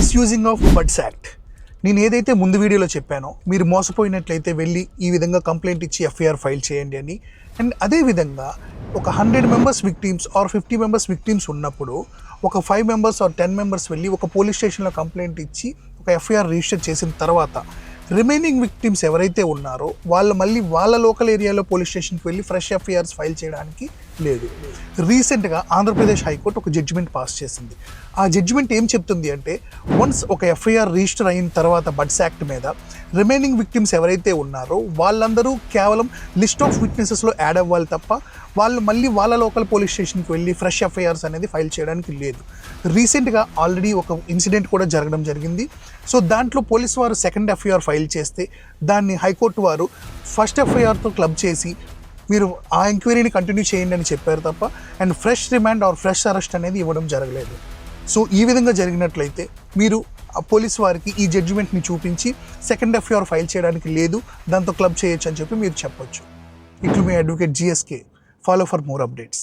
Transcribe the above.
Misusing of buds act. నేను ఏదైతే ముందు వీడియోలో చెప్పానో, మీరు మోసపోయినట్లయితే వెళ్ళి ఈ విధంగా కంప్లైంట్ ఇచ్చి ఎఫ్ఐఆర్ ఫైల్ చేయండి అని. అండ్ అదేవిధంగా ఒక 100 members victims or 50 members victims ఉన్నప్పుడు ఒక 5 మెంబర్స్ ఆర్ 10 మెంబర్స్ వెళ్ళి ఒక పోలీస్ స్టేషన్లో కంప్లైంట్ ఇచ్చి ఒక ఎఫ్ఐఆర్ రిజిస్టర్ చేసిన తర్వాత రిమైనింగ్ విక్టిమ్స్ ఎవరైతే ఉన్నారో వాళ్ళు మళ్ళీ వాళ్ళ లోకల్ ఏరియాలో పోలీస్ స్టేషన్కి వెళ్ళి ఫ్రెష్ ఎఫ్ఐఆర్స్ ఫైల్ చేయడానికి లేదు. రీసెంట్గా ఆంధ్రప్రదేశ్ హైకోర్టు ఒక జడ్జిమెంట్ పాస్ చేసింది. ఆ జడ్జిమెంట్ ఏం చెప్తుంది అంటే, వన్స్ ఒక ఎఫ్ఐఆర్ రిజిస్టర్ అయిన తర్వాత బడ్స్ యాక్ట్ మీద రిమైనింగ్ విక్టిమ్స్ ఎవరైతే ఉన్నారో వాళ్ళందరూ కేవలం లిస్ట్ ఆఫ్ విట్నెసెస్లో యాడ్ అవ్వాలి తప్ప వాళ్ళు మళ్ళీ వాళ్ళ లోకల్ పోలీస్ స్టేషన్కి వెళ్ళి ఫ్రెష్ ఎఫ్ఐఆర్స్ అనేది ఫైల్ చేయడానికి లేదు. రీసెంట్గా ఆల్రెడీ ఒక ఇన్సిడెంట్ కూడా జరగడం జరిగింది. సో దాంట్లో పోలీసు వారు సెకండ్ ఎఫ్ఐఆర్ ఫైల్ చేస్తే దాన్ని హైకోర్టు వారు ఫస్ట్ ఎఫ్ఐఆర్తో క్లబ్ చేసి మీరు ఆ ఎంక్వైరీని కంటిన్యూ చేయండి అని చెప్పారు తప్ప and fresh remand or fresh arrest అనేది ఇవ్వడం జరగలేదు. సో ఈ విధంగా జరిగినట్లయితే మీరు ఆ పోలీస్ వారికి ఈ జడ్జిమెంట్ని చూపించి సెకండ్ ఎఫ్ఐఆర్ ఫైల్ చేయడానికి లేదు, దాంతో క్లబ్ చేయొచ్చు అని చెప్పి మీరు చెప్పొచ్చు. ఇట్లు మీ advocate GSK. Follow for more updates.